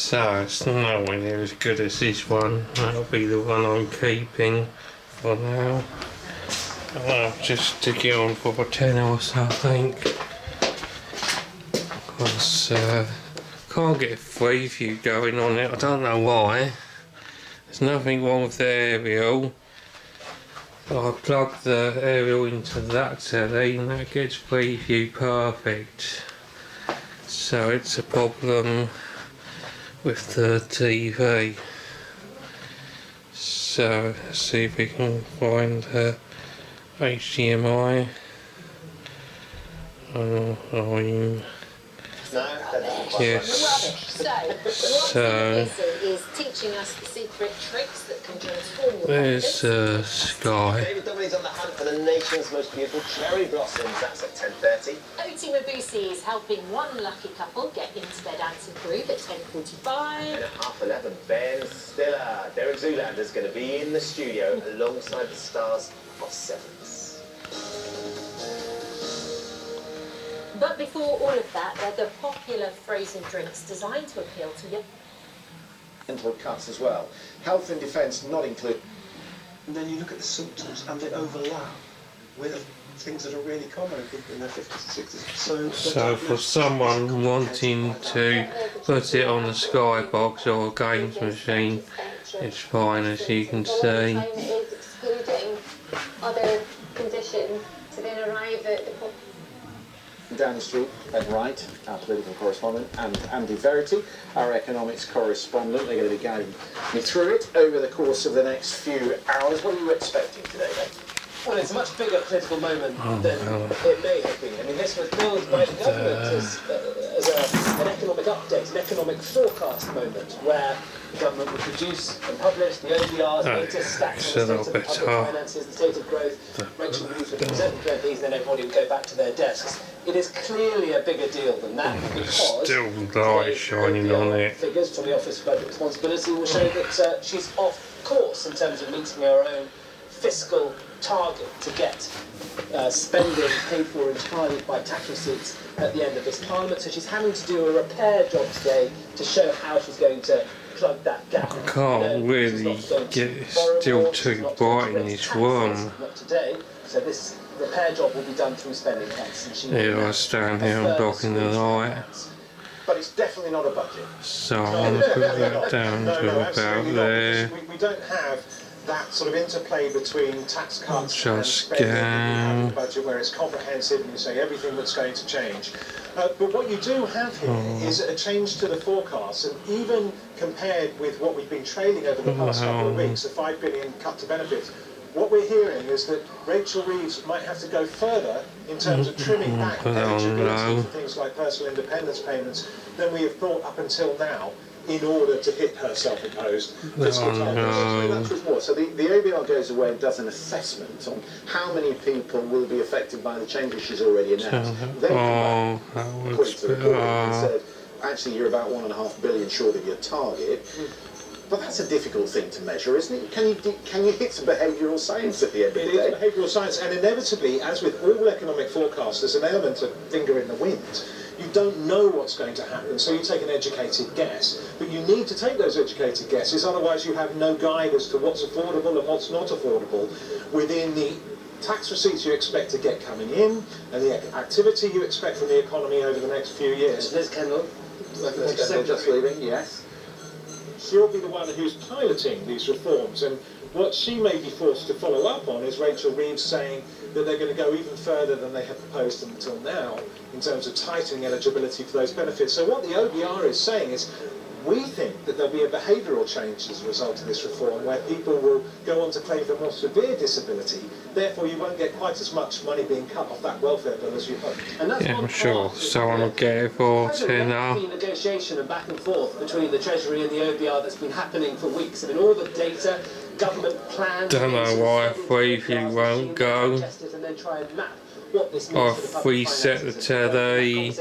So it's nowhere near as good as this one. That'll be the one I'm keeping for now. And I'll just stick it on for a tenner or something. Because can't get a Freeview going on it. I don't know why. There's nothing wrong with the aerial. I plug the aerial into that telly and that gets Freeview perfect. So it's a problem with the TV. So let's see if we can find HDMI. Yes. So is teaching us the secret tricks that can transform your there's Sky. David Dominic's on the hunt for the nation's most beautiful cherry blossoms. That's at 10:30. Oti Mabuse is helping one lucky couple get into their dancing groove at 10:45. And at 11:30, Ben Stiller. Derek Zoolander's going to be in the studio alongside the stars of Sevens. But before all of that, they're the popular frozen drinks designed to appeal to you. Input cuts as well. Health and defence not included. And then you look at the symptoms and they overlap with things that are really common in their 50s and 60s. So for someone wanting to put it on the Skybox or a games machine, it's fine, as you can see. Is excluding other conditions to then arrive at the Down the street, Ben Wright, our political correspondent, and Andy Verity, our economics correspondent. They're going to be guiding me through it over the course of the next few hours. What are you expecting today, then? Well, it's a much bigger political moment than it may have been. I mean, this was billed by the government as an economic update, an economic forecast moment, where the government would produce and publish the OBR's latest stats on the state of the public finances, the state of growth. Rachel Reeves would present the these, and then everybody would go back to their desks. It is clearly a bigger deal than that, because still light shining on it. Figures from the Office for Budget Responsibility will show that she's off course in terms of meeting her own fiscal target to get spending paid for entirely by tax receipts at the end of this Parliament. So she's having to do a repair job today to show how she's going to plug that gap. I can't really get it, still too bright in this room. Not today. So this repair job will be done through spending cuts. And she I stand here and blocking the light. But it's definitely not a budget. So I'm going to put that down to about there. We don't have that sort of interplay between tax cuts and spending scan. the budget, where it's comprehensive and you say everything that's going to change. But what you do have here is a change to the forecast, and even compared with what we've been trailing over the past couple of weeks, the 5 billion cut to benefits, what we're hearing is that Rachel Reeves might have to go further in terms of trimming back eligibility for things like personal independence payments than we have thought up until now, in order to hit her self-imposed fiscal targets. So the OBR goes away and does an assessment on how many people will be affected by the changes she's already announced. Then come back, according to the report, and said, actually you're about 1.5 billion short of your target. But that's a difficult thing to measure, isn't it? Can you hit some behavioural science at the end of the day? It is behavioural science, and inevitably, as with all economic forecasts, there's an element of finger in the wind. You don't know what's going to happen, so you take an educated guess. But you need to take those educated guesses, otherwise you have no guide as to what's affordable and what's not affordable within the tax receipts you expect to get coming in and the activity you expect from the economy over the next few years. Liz Kendall. Liz Kendall just leaving, yes. She'll be the one who's piloting these reforms, and what she may be forced to follow up on is Rachel Reeves saying that they're going to go even further than they have proposed until now in terms of tightening eligibility for those benefits. So what the OBR is saying is, we think that there'll be a behavioural change as a result of this reform, where people will go on to claim for more severe disability. Therefore, you won't get quite as much money being cut off that welfare bill as you hope. And that's I'm sure someone will get it for tenner. Negotiation and back and forth between the Treasury and the OBR that's been happening for weeks. I mean, all the data, government plans. Don't know why Freeview won't go. I've reset the telly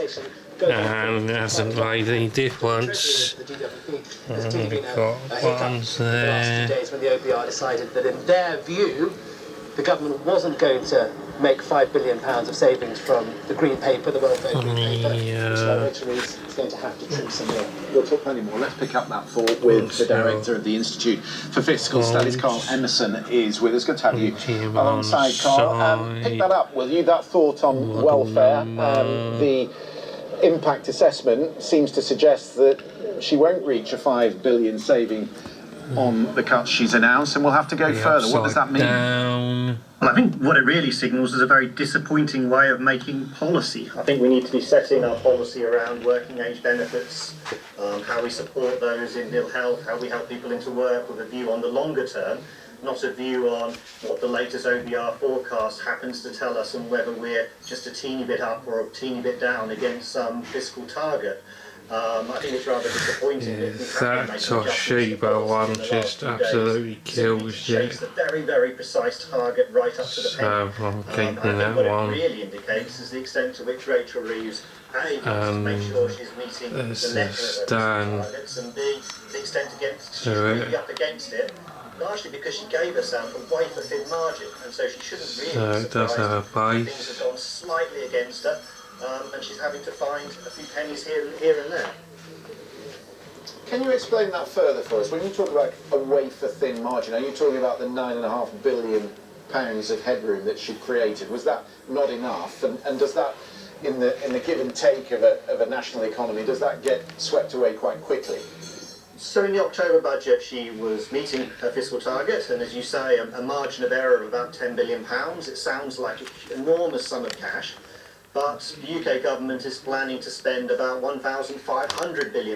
and it hasn't made any difference. We've got ones there. When the OBR decided that in their view, the government wasn't going to make £5 billion of savings from the green paper, the welfare green paper, which it's going to have to trim some more. We'll talk plenty more. Let's pick up that thought with the director of the Institute for Fiscal Studies, Carl Emerson, is with us. Good to have you alongside, Carl. Pick that up, will you? That thought on welfare. The impact assessment seems to suggest that she won't reach a £5 billion saving on the cuts she's announced, and we'll have to go further. What does that mean? Well, I think what it really signals is a very disappointing way of making policy. I think we need to be setting our policy around working age benefits, how we support those in ill health, how we help people into work with a view on the longer term, not a view on what the latest OBR forecast happens to tell us and whether we're just a teeny bit up or a teeny bit down against some fiscal target. I think it's rather disappointing that that Toshiba one just absolutely kills you. The very, very precise target right up to the penny. So I'm keeping that what one. it really indicates is the extent to which Rachel Reeves A, wants to make sure she's meeting the letter of targets, and B, the extent to get she's really up against it, largely because she gave herself a wafer thin margin, and so she shouldn't really be surprised things have gone slightly against her. And she's having to find a few pennies here and there. Can you explain that further for us? When you talk about a wafer-thin margin, are you talking about the £9.5 billion of headroom that she created? Was that not enough? And does that, in the give and take of a national economy, does that get swept away quite quickly? So in the October budget, she was meeting her fiscal target, and as you say, a margin of error of about £10 billion. It sounds like an enormous sum of cash. But the UK government is planning to spend about £1,500 billion